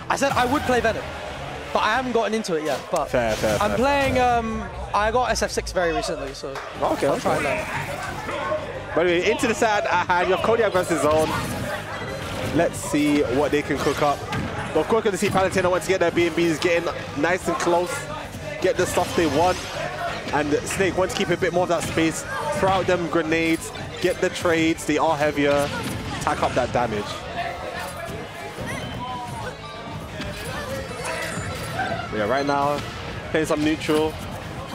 I said I would play Venom, but I haven't gotten into it yet. But fair, I'm playing. I got SF6 very recently, so okay, I'll try that. By the way, into the set at hand, you have Kodiak versus Zone. Let's see what they can cook up. But of course, going to see Palutena wants to get their B&Bs getting nice and close, get the stuff they want. And Snake wants to keep a bit more of that space, throw out them grenades, get the trades, they are heavier, tack up that damage. Yeah, right now, playing some neutral.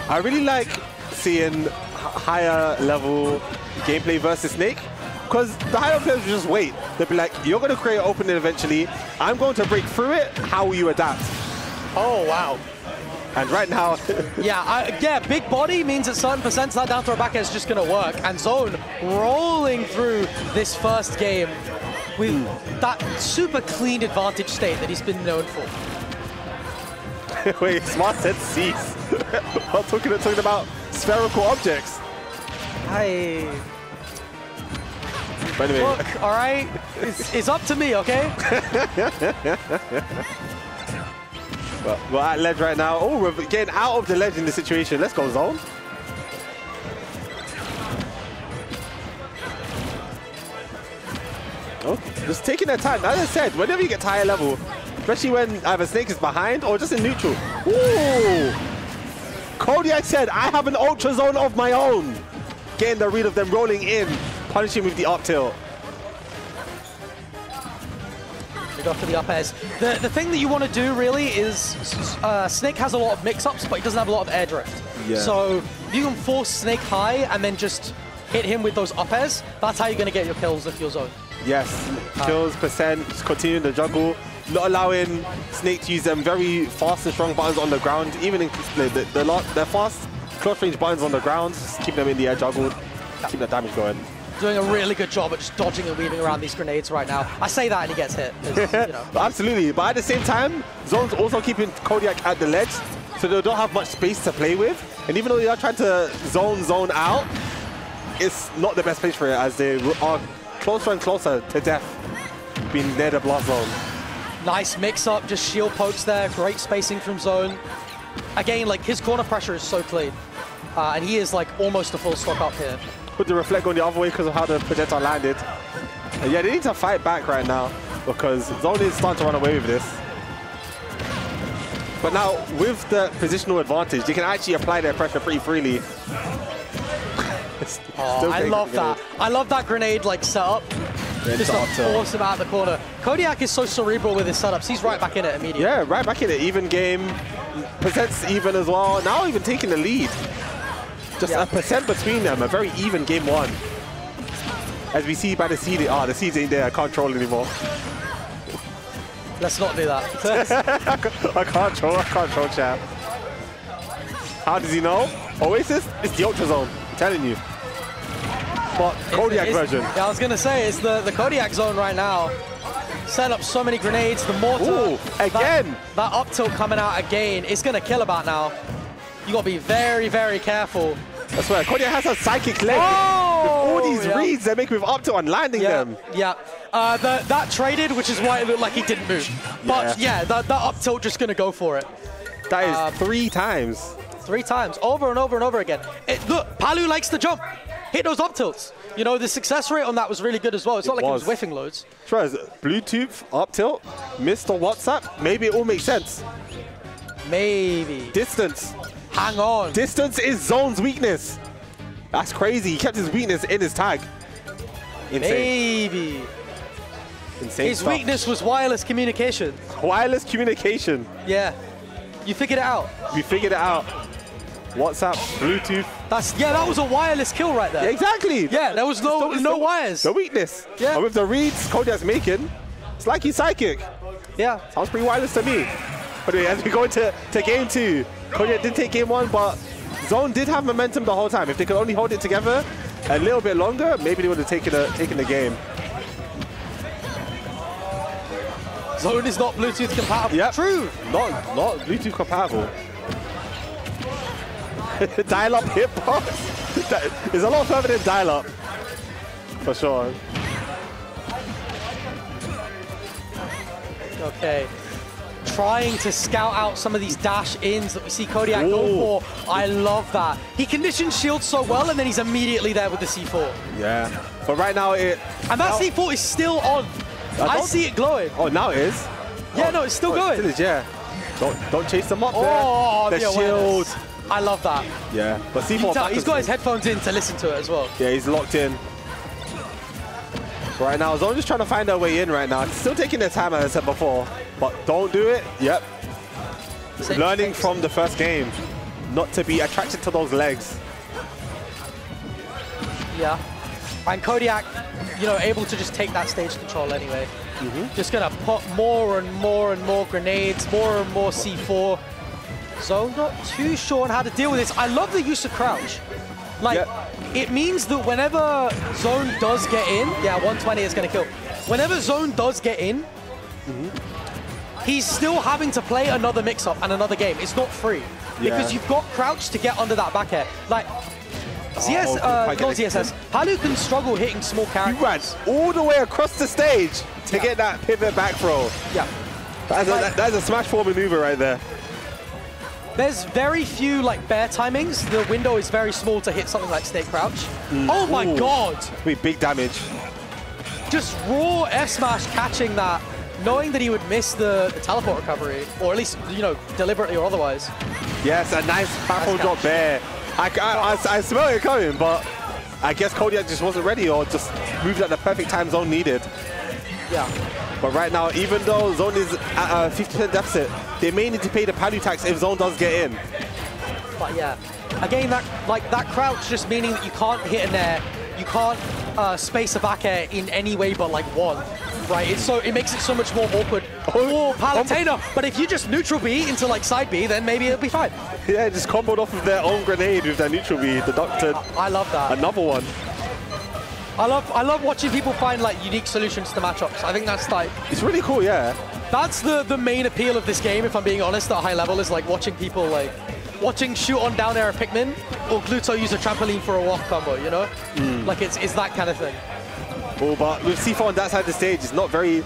I really like seeing higher level gameplay versus Snake, because the higher players will just wait. They'll be like, you're going to create an opening eventually, I'm going to break through it, how will you adapt? Oh, wow. And right now... yeah, big body means at certain percents that down throw back is just going to work. And Zone rolling through this first game with that super clean advantage state that he's been known for. Wait, Smart said cease. I'm talking about spherical objects. Hey. But anyway. Look, all right, it's up to me, okay? Well, we're at ledge right now. Oh, we're getting out of the ledge in this situation. Let's go, Zone. Oh, just taking their time. As I said, whenever you get to higher level, especially when either Snake is behind or just in neutral. Ooh! Kodiak said, I have an Ultra Zone of my own. Getting the read of them rolling in, punishing with the up tilt. Go for the up airs. The thing that you want to do really is Snake has a lot of mix-ups, but he doesn't have a lot of air drift. Yeah. So if you can force Snake high and then just hit him with those up airs, that's how you're going to get your kills if you're Zone. Yes, kills, percent, continuing the juggle, not allowing Snake to use them very fast and strong buttons on the ground, even in the fast close-range buttons on the ground, just keep them in the air juggled, keep that damage going. Doing a really good job at just dodging and weaving around these grenades right now. I say that and he gets hit. You know. Absolutely, but at the same time, Zone's also keeping Kodiak at the ledge, so they don't have much space to play with. And even though they are trying to zone out, it's not the best place for it, as they are closer and closer to death, being near the blast zone. Nice mix-up, just shield pokes there, great spacing from Zone. Again, like, his corner pressure is so clean, and he is like almost a full stock up here. Put the reflect going the other way because of how the projectile landed. And yeah, they need to fight back right now because Zone is starting to run away with this. But now, with the positional advantage, they can actually apply their pressure pretty freely. I love that. I love that grenade like setup. Just awesome out of the corner. Kodiak is so cerebral with his setups. He's right back in it immediately. Yeah, right back in it. Even game. Percent's even as well. Now even taking the lead. Just a percent between them. A very even game one. As we see by the seed. Ah, the seeds ain't there. I can't troll anymore. Let's not do that. I can't troll, chat. How does he know? Oasis? It's the Ultra Zone. I'm telling you. But Kodiak version. Yeah, I was going to say, it's the Kodiak zone right now. Set up so many grenades. The mortar. Ooh, again. That up tilt coming out again. It's going to kill about now. You got to be very, very careful. That's right. Kodiak has a psychic leg. Oh, with all these reads they make with up tilt and landing them. Yeah. That traded, which is why it looked like he didn't move. But yeah, that up tilt just going to go for it. That is 3 times. 3 times. Over and over and over again. Look, Palu likes to jump. Hit those up tilts. You know, the success rate on that was really good as well. It's not like he was whiffing loads. Try Bluetooth, up tilt, Mr. WhatsApp. Maybe it all makes sense. Maybe. Distance. Hang on. Distance is Zone's weakness. That's crazy. He kept his weakness in his tag. Insane. Maybe. Insane his weakness was wireless communication. Wireless communication. Yeah. You figured it out. We figured it out. WhatsApp, Bluetooth. That was a wireless kill right there. Yeah, exactly. Yeah, there was no wires. The weakness. Yeah. And with the reads Kodiak's making, it's like he's psychic. Yeah. Sounds pretty wireless to me. But anyway, as we go into game 2, Kodiak did take game 1, but Zone did have momentum the whole time. If they could only hold it together a little bit longer, maybe they would have taken the game. Zone is not Bluetooth compatible. Yep. True. Not Bluetooth compatible. Dial-up hitbox. It's a lot further than dial-up, for sure. Okay. Trying to scout out some of these dash-ins that we see Kodiak go for. I love that. He conditions shield so well, and then he's immediately there with the C4. Yeah. But right now it... And that C4 is still on. I see it glowing. Oh, now it is? Yeah, no, it's still going. It is, yeah. Don't chase them up there. The shield. I love that. Yeah. But C4... He's got his headphones in to listen to it as well. Yeah, he's locked in. Right now, Zone just trying to find their way in right now. Still taking their time, as I said before. But don't do it. Yep. Learning from the first game. Not to be attracted to those legs. Yeah. And Kodiak, you know, able to just take that stage control anyway. Just gonna put more and more and more grenades, more and more C4. Zone not too sure on how to deal with this. I love the use of crouch. Like, it means that whenever Zone does get in, yeah, 120 is gonna kill. Whenever Zone does get in, he's still having to play another mix-up and another game. It's not free. Because you've got crouch to get under that back air. Like, not ZSS. Palu can struggle hitting small characters. You ran all the way across the stage to get that pivot back throw. Yeah. That's a smash 4 maneuver right there. There's very few like bear timings. The window is very small to hit something like Snake Crouch. Oh my god! Big damage. Just raw F smash catching that, knowing that he would miss the teleport recovery, or at least, you know, deliberately or otherwise. Yes, a nice platform drop there. I smell it coming, but I guess Kodiak just wasn't ready or just moved at the perfect time Zone needed. Yeah. But right now, even though Zone is at a 50% deficit, they may need to pay the Palu tax if Zone does get in. But yeah, again, that crouch just meaning that you can't hit an air, you can't space a back air in any way but like one, right? It makes it so much more awkward for Palutena. But if you just neutral B into like side B, then maybe it'll be fine. Yeah, just comboed off of their own grenade with their neutral B, deducted. I love that. Another one. I love watching people find like unique solutions to matchups. I think that's like... It's really cool, yeah. That's the main appeal of this game, if I'm being honest, at a high level, is like watching people like... Watching shoot on down air Pikmin, or Gluto use a trampoline for a walk combo, you know? Like it's that kind of thing. Oh, but with C4 on that side of the stage, it's not very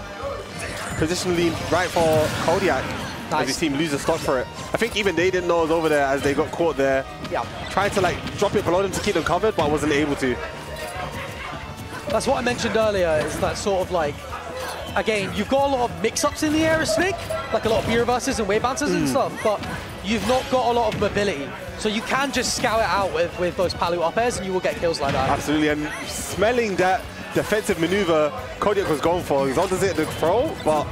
positionally right for Kodiak. Nice. As his team loses stock for it. I think even they didn't know it was over there as they got caught there. Yeah. Trying to like drop it below them to keep them covered, but wasn't able to. That's what I mentioned earlier, is that sort of like, again, you've got a lot of mix-ups in the air of Snake, like a lot of B reverses and wave bouncers and stuff, but you've not got a lot of mobility. So you can just scout it out with those Palu up airs and you will get kills like that. Absolutely, and smelling that defensive maneuver Kodiak was going for. He's on to hit the throw, but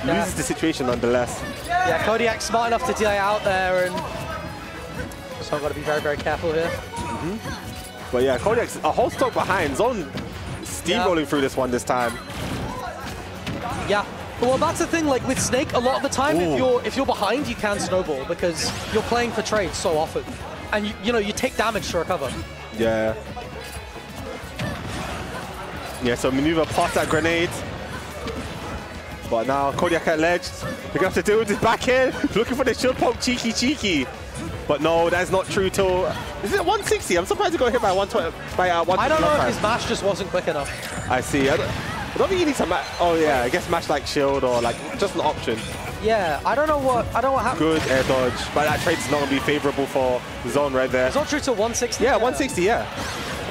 loses the situation nonetheless. Yeah, Kodiak's smart enough to delay out there, and so I've got to be very, very careful here. But yeah, Kodiak's a whole stock behind. Zone steamrolling through this one this time. Yeah. Well, that's the thing. Like with Snake, a lot of the time, if you're behind, you can snowball because you're playing for trades so often, and you know you take damage to recover. Yeah. Yeah. So maneuver past that grenade. But now Kodiak at ledge. They're gonna have to deal with his back end. Looking for the shield poke, cheeky. But no, that's not true till... Is it 160? I'm surprised he got hit by 120. I don't know if his mash just wasn't quick enough. I see. I don't think he needs to mash. Oh yeah, I guess mash like shield or like just an option. Yeah, I don't know what happened. Good air dodge, but that trade's not gonna be favorable for Zone right there. It's not true till 160. Yeah, 160. Yeah.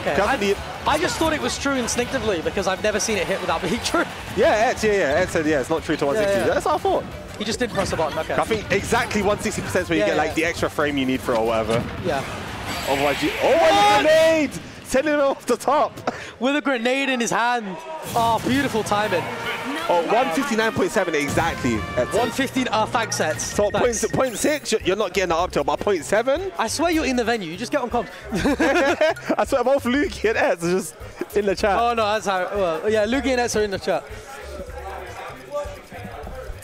Okay. I just thought it was true instinctively because I've never seen it hit without being true. Yeah, Ed said it's not true to 160. That's what I thought. He just didn't press the button. Okay. I think exactly 160% where you get like the extra frame you need for or whatever. Yeah. Otherwise you... Oh, a grenade! Sending it off the top. With a grenade in his hand. Oh, beautiful timing. Oh, 159.7 exactly. 115, thanks, Sets. So thanks. point 6, you're not getting that up till about 0.7. I swear you're in the venue, you just get on comms. I swear both Luki and Eds are just in the chat. Oh no, that's how, well, yeah, Luki and Eds are in the chat.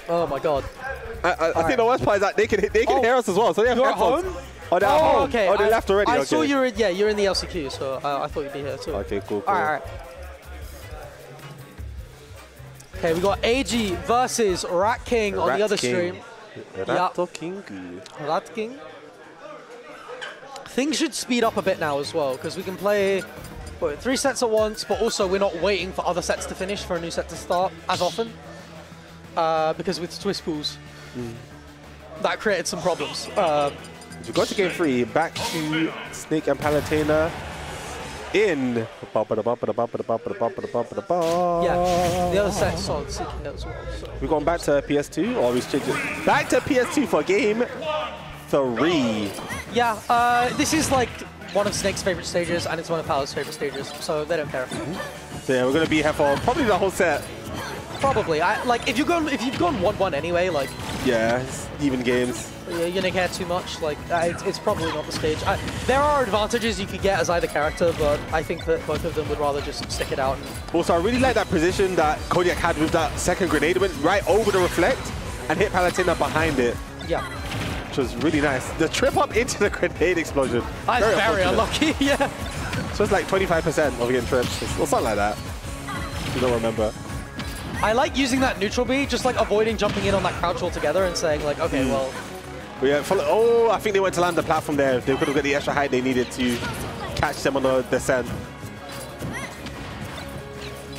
Oh my god. I think the worst part is that they can hear us as well. So they have headphones. Home? Oh, they're at home. Okay. Oh, they left already. I saw you're in the LCQ, so I thought you'd be here too. Okay, cool. All right. Okay, we got AG versus Rat King on the other stream. Rat King. Things should speed up a bit now as well, because we can play 3 sets at once, but also we're not waiting for other sets to finish for a new set to start as often. because with twist pools, that created some problems. We got to game 3, back to Snake and Palutena in. Yeah, the other set's solid seeking as well. So. We've gone back to PS2, or we changed it back to PS2 for game 3. Yeah, this is like one of Snake's favorite stages, and it's one of Pal's favorite stages, so they don't care. So yeah, we're gonna be here for probably the whole set. Probably. Like if you've gone 1-1 anyway, like yeah, it's even games. You're gonna care too much. Like it's probably not the stage. There are advantages you could get as either character, but I think that both of them would rather just stick it out. And also, I really like that position that Kodiak had with that second grenade. It went right over the reflect and hit Palutena behind it. Yeah. Which was really nice. The trip up into the grenade explosion. That's very unlucky. Yeah. So it's like 25% of getting trips, or something like that. You don't remember. I like using that neutral B, just like avoiding jumping in on that crouch altogether and saying like, okay, well. Yeah, oh, I think they went to land the platform there. They could have got the extra height they needed to catch them on the descent.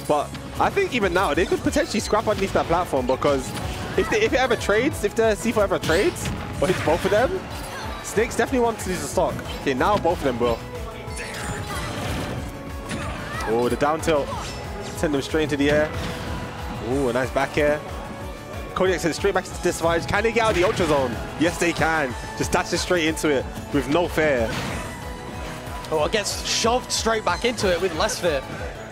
But I think even now, they could potentially scrap underneath that platform, because if it ever trades, if the C4 ever trades, or hits both of them, Snakes definitely wants to use the stock. Okay, now both of them will. Oh, the down tilt. Send them straight into the air. Oh, a nice back air. Kodiak sends straight back into disadvantage. Can they get out of the ultra zone? Yes, they can. Just dashes straight into it with no fear. Oh, it gets shoved straight back into it with less fear.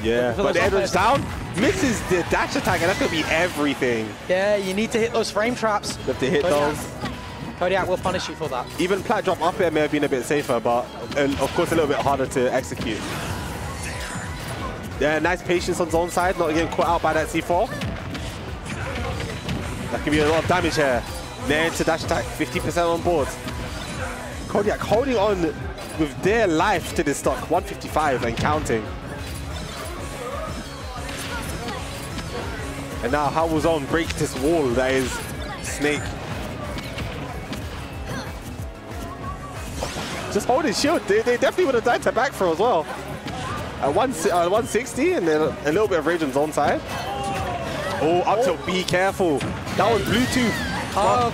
Yeah, but the edge down, misses the dash attack, and that's going to be everything. Yeah, you need to hit those frame traps. You have to hit those. Kodiak will punish you for that. Even plat drop up air may have been a bit safer, but of course a little bit harder to execute. Yeah, nice patience on zone side, not getting caught out by that C4. That could be a lot of damage here. Nair to dash attack, 50% on board. Kodiak holding on with their life to this stock, 155 and counting. And now how will zone break this wall that is Snake? Just hold his shield. They definitely would have died to back throw as well. At 160 and then a little bit of rage on zone side. Oh, up tilt, be careful. That was Bluetooth.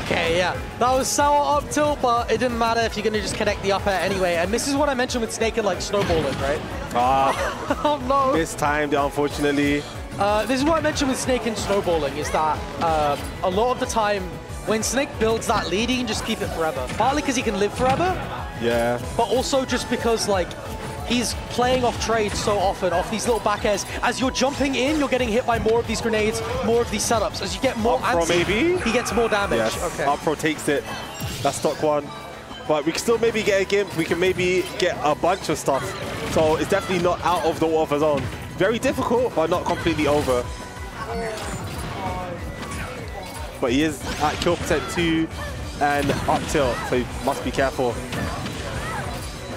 Okay, yeah. That was sour up tilt, but it didn't matter if you're going to just connect the up air anyway. And this is what I mentioned with Snake and like snowballing, right? Oh no. Mistimed, unfortunately. This is what I mentioned with Snake and snowballing, is that a lot of the time when Snake builds that lead, he can just keep it forever. Partly because he can live forever. Yeah. But also just because like he's playing off trades so often, off these little back airs. As you're jumping in, you're getting hit by more of these grenades, more of these setups. As you get more anti, maybe he gets more damage. Yes. Okay. Up pro takes it. That's stock one. But we can still maybe get a gimp. We can maybe get a bunch of stuff. So it's definitely not out of the water zone. Very difficult, but not completely over. But he is at kill percent 2 and up tilt, so he must be careful.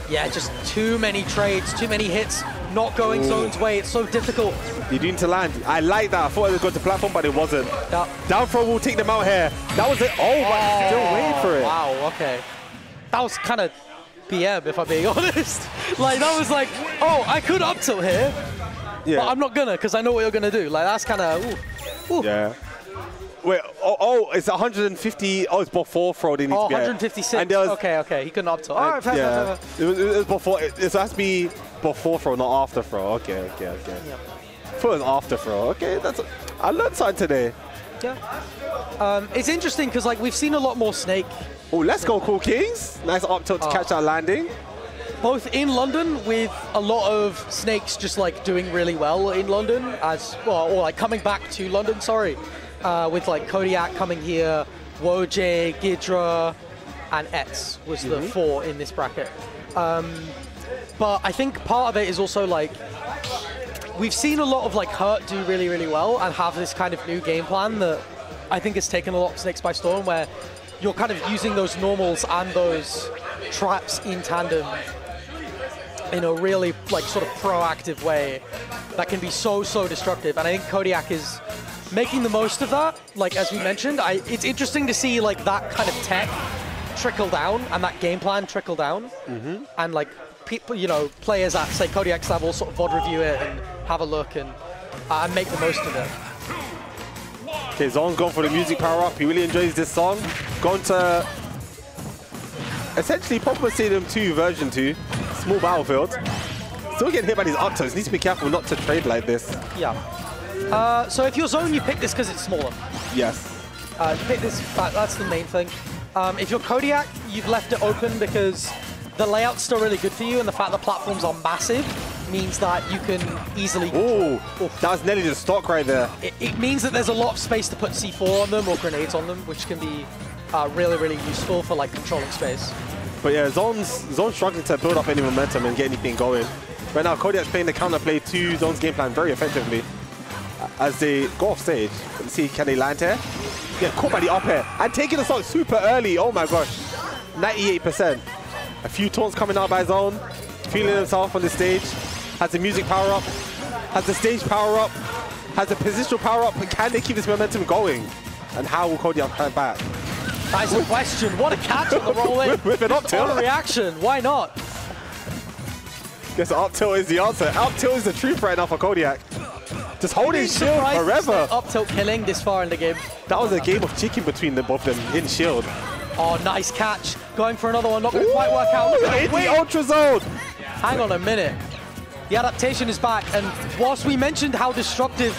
Yeah, just too many trades, too many hits, not going zone's way. It's so difficult. You're doing to land. I like that. I thought it was going to platform, but it wasn't. Down throw will take them out here. That was it. Oh, but still waiting for it. Wow, okay. That was kind of BM, if I'm being honest. Like, that was like, oh, I could up tilt here, but I'm not gonna, because I know what you're gonna do. Like, that's kind of, ooh. Yeah. Wait, it's 150. Oh, it's before throw. They need to be 156. And okay. He couldn't up tilt. All right, fair. It was before. It has to be before throw, not after throw. Okay. Yep. I thought it was after throw. Okay, I learned something today. Yeah. It's interesting because like we've seen a lot more Snake. Oh, let's go, Cool Kings. Nice up tilt to catch that landing. Both in London, with a lot of Snakes just like doing really well in London, or like coming back to London. Sorry. With like Kodiak coming here, Woj, Gidra, and Etz was the 4 in this bracket. But I think part of it is also like, we've seen a lot of like Hurt do really, really well and have this kind of new game plan that I think has taken a lot of Snakes by storm, where you're kind of using those normals and those traps in tandem in a really like sort of proactive way that can be so destructive. And I think Kodiak is making the most of that. Like, as we mentioned, it's interesting to see like that kind of tech trickle down and that game plan trickle down. And like people, you know, players at say Kodiak's level sort of VOD review it and have a look and make the most of it. Okay, Zone's going for the music power-up. He really enjoys this song. Going to essentially Pop Stadium 2 version 2. Small battlefield. Still getting hit by these up tilts. Needs to be careful not to trade like this. Yeah. So if you're Zone, you pick this because it's smaller. Yes. You pick this, that's the main thing. If you're Kodiak, you've left it open because the layout's still really good for you, and the fact the platforms are massive means that you can easily... Oh, that was nearly the stock right there. It means that there's a lot of space to put C4 on them or grenades on them, which can be really, really useful for like controlling space. But yeah, Zone's struggling to build up any momentum and get anything going. Right now, Kodiak's playing the counterplay to Zone's game plan very effectively. As they go off stage, let's see, can they land here? Yeah, caught by the up air and taking the stock super early. Oh my gosh, 98%. A few taunts coming out by Zone, feeling himself on the stage. Has the music power up, has the stage power up, has the positional power up. But can they keep this momentum going? And how will Kodiak fight back? That is a question. What a catch on the roll-in. With an up tilt. On reaction, why not? Guess up tilt is the answer. Up tilt is the truth right now for Kodiak. Just holding shield forever. Up tilt killing this far in the game. That was a game of chicken between the both of them in shield. Oh, nice catch. Going for another one. Not going to quite work out. Look at the Ultra Zone. Hang on a minute. The adaptation is back. And whilst we mentioned how destructive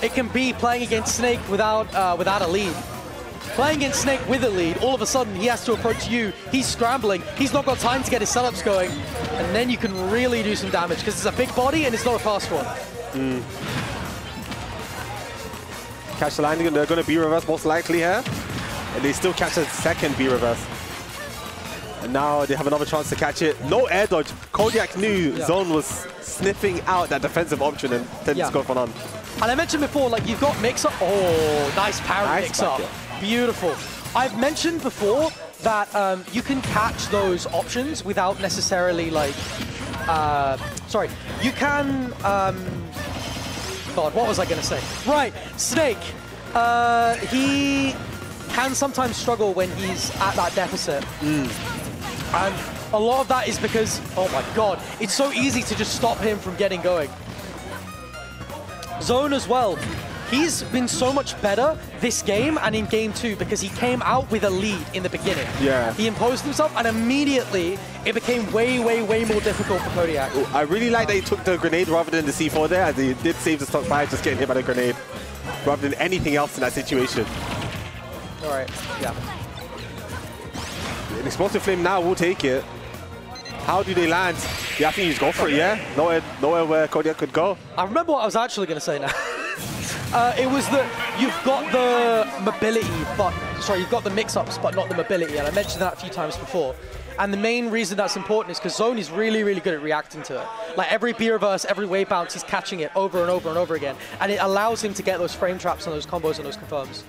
it can be playing against Snake without a lead, playing against Snake with a lead, all of a sudden he has to approach you. He's scrambling. He's not got time to get his setups going. And then you can really do some damage because it's a big body and it's not a fast one. Catch the landing, and they're going to B-reverse most likely here. And they still catch a second B-reverse. And now they have another chance to catch it. No air dodge. Kodiak knew Zone was sniffing out that defensive option and tended to go for none. And I mentioned before, like, you've got mix-up. Oh, nice parry mix-up. Beautiful. I've mentioned before that you can catch those options without necessarily, like... sorry. You can... God, what was I going to say? Right, Snake. He can sometimes struggle when he's at that deficit. And a lot of that is because, oh my God, it's so easy to just stop him from getting going. Zone as well. He's been so much better this game and in game 2 because he came out with a lead in the beginning. Yeah. He imposed himself and immediately it became way, way, way more difficult for Kodiak. I really like that he took the grenade rather than the C4 there, as he did save the stock by just getting hit by the grenade rather than anything else in that situation. All right, yeah. An explosive flame now will take it. How do they land? Yeah, I think he's go for it, yeah? Nowhere where Kodiak could go. I remember what I was actually going to say now. It was that you've got the mobility, but sorry, you've got the mix-ups, but not the mobility, and I mentioned that a few times before. And the main reason that's important is because Zone is really, really good at reacting to it. Like every B-reverse, every wave bounce, he's catching it over and over and over again, and it allows him to get those frame traps and those combos and those confirms,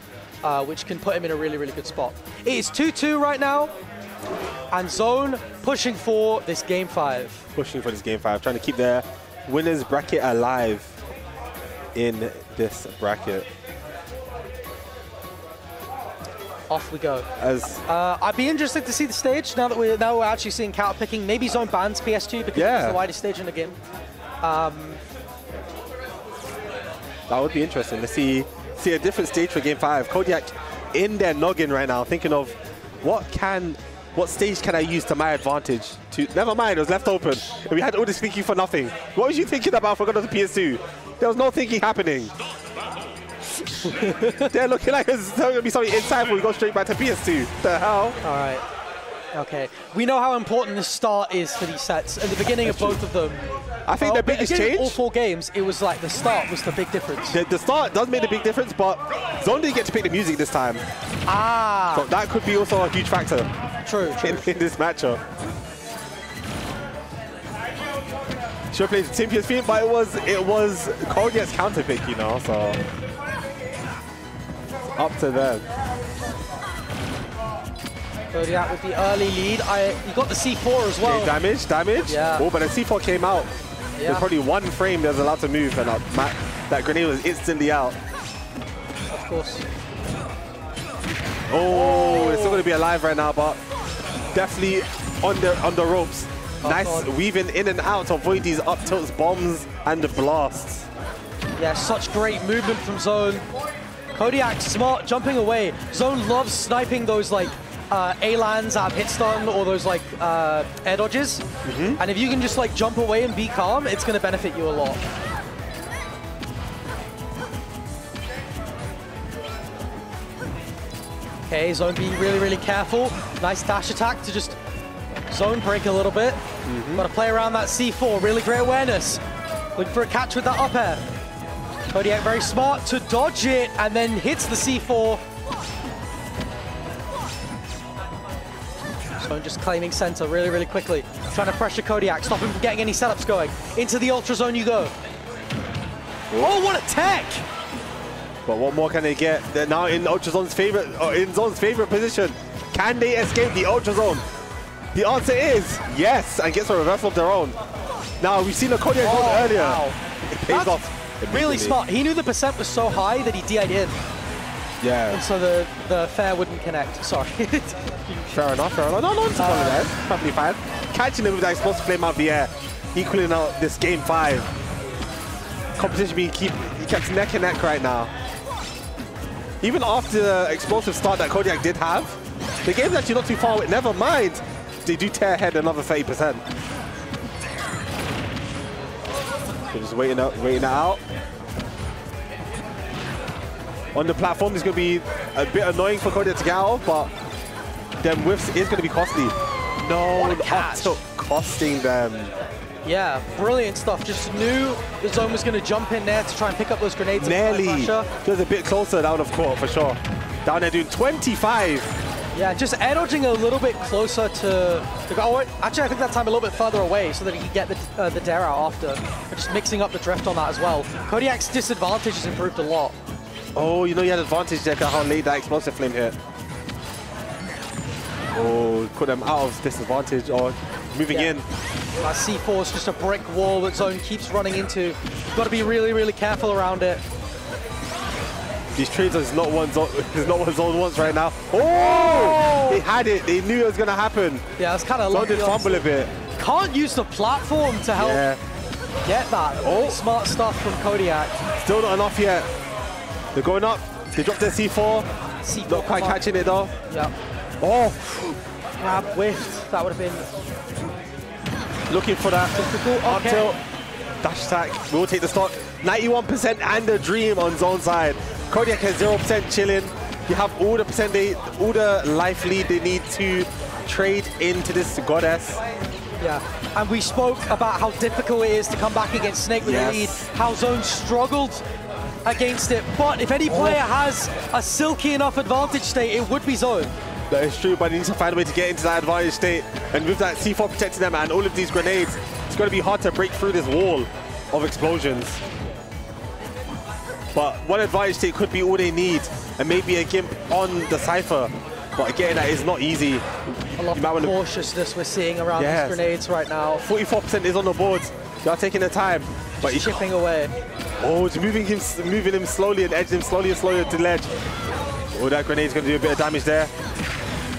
which can put him in a really, really good spot. It is 2-2 right now, and Zone pushing for this game 5. Pushing for this game 5, trying to keep their winners bracket alive in this bracket. Off we go. As I'd be interested to see the stage now that we're actually seeing counter picking. Maybe Zone bans PS2 because it's the widest stage in the game. That would be interesting to see a different stage for game 5. Kodiak in their noggin right now, thinking of what stage can I use to my advantage? Never mind, it was left open. And we had all this thinking for nothing. What was you thinking about for going to the PS2? There was no thinking happening. They're looking like there's going to be something inside before we go straight back to PS2. The hell? All right. Okay. We know how important the start is for these sets. At the beginning of both of them. I think the biggest change... all 4 games, it was like the start was the big difference. The start does make the big difference, but Zone didn't get to pick the music this time. So that could be also a huge factor. True. In this matchup. Should have played the Team PS3, but it was Kodiak's counter pick, you know, so up to them. Kodiak with the early lead. You got the C4 as well. Okay, damage. Yeah. Oh, but the C4 came out. Yeah. There's probably one frame that was allowed to move, and that grenade was instantly out. Of course. Oh, it's still going to be alive right now, but definitely on the ropes. Nice weaving in and out to avoid these up tilts, bombs, and the blasts. Yeah, such great movement from Zone. Kodiak, smart, jumping away. Zone loves sniping those like A-lands out of hit stun or those like air dodges. And if you can just like jump away and be calm, it's going to benefit you a lot. Okay, Zone being really, really careful. Nice dash attack to just zone break a little bit. Got to play around that C4, really great awareness. Looking for a catch with that up air. Kodiak very smart to dodge it and then hits the C4. Zone just claiming center really, really quickly. Trying to pressure Kodiak, stop him from getting any setups going. Into the Ultra Zone you go. Oh, what a tech! But what more can they get? They're now in Ultra Zone's favorite, in Zone's favorite position. Can they escape the Ultra Zone? The answer is yes, and gets a reversal of their own. Now we've seen a Kodiak zone earlier. Wow. It pays off. Really smart. He knew the percent was so high that he DI'd in. Yeah. And so the fair wouldn't connect. Sorry. Fair enough, fair enough. No, it's perfectly fine. Catching him with that explosive flame out of the air, equaling out this game 5. Competition being kept neck and neck right now. Even after the explosive start that Kodiak did have, the game's actually not too far away. Never mind, they do tear ahead another 30%. They're just waiting it out. On the platform, it's going to be a bit annoying for Kodiak to get out, but them whiffs is going to be costly. No, catch. Costing them. Yeah, brilliant stuff. Just knew the zone was going to jump in there to try and pick up those grenades. Nearly. Just a bit closer down of court for sure. Down there doing 25. Yeah, just air dodging a little bit closer to the goal. Oh, actually, I think that time a little bit further away so that he could get the dare out after. But just mixing up the drift on that as well. Kodiak's disadvantage has improved a lot. Oh, you know you had advantage there because how late that explosive flame hit. Oh, put them out of disadvantage or moving in. That C4 is just a brick wall that Zone keeps running into. You've got to be really, really careful around it. These trades is not what Zone wants right now. Oh! They had it. They knew it was going to happen. Yeah, it's kind of Zone did fumble a bit. Can't use the platform to help get that. Oh, smart stuff from Kodiak. Still not enough yet. They're going up. They dropped their C4. Not quite catching it though. Yeah. Oh! Grab whiffed. That would have been looking for that. difficult. Up tilt. Dash attack. We'll take the stock. 91% and a dream on Zone side. Kodiak has 0% chilling. You have all the life lead they need to trade into this goddess. Yeah, and we spoke about how difficult it is to come back against Snake with a lead, how Zone struggled against it, but if any player has a silky enough advantage state, it would be Zone. That is true, but he needs to find a way to get into that advantage state, and with that C4 protecting them and all of these grenades, it's going to be hard to break through this wall of explosions. But one advantage state could be all they need, and maybe a gimp on the Cypher. But again, that is not easy. A lot of cautiousness we're seeing around these grenades right now. 44% is on the board. They are taking their time, but he's chipping away. Oh, it's moving him slowly and edging him slowly and slowly to the ledge. Oh, that grenade's going to do a bit of damage there.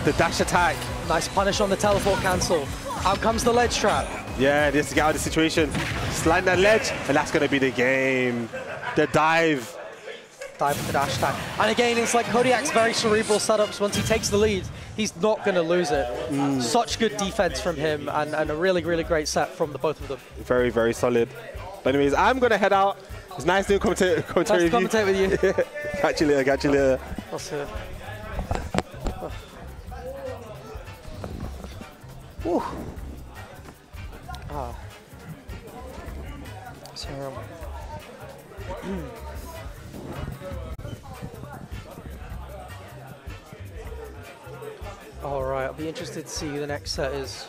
The dash attack. Nice punish on the teleport cancel. Out comes the ledge trap. Yeah, just to get out of the situation. Slide that ledge, and that's going to be the game. The dive. Dive with the dash attack. And again, it's like Kodiak's very cerebral setups. Once he takes the lead, he's not going to lose it. Such good defense from him, and a really, really great set from the both of them. Very, very solid. But anyways, I'm going to head out. It's nice to commentary nice to commentate with you. Catch you later, catch you later. Whew. Ah. So, all right, I'll be interested to see who the next set is.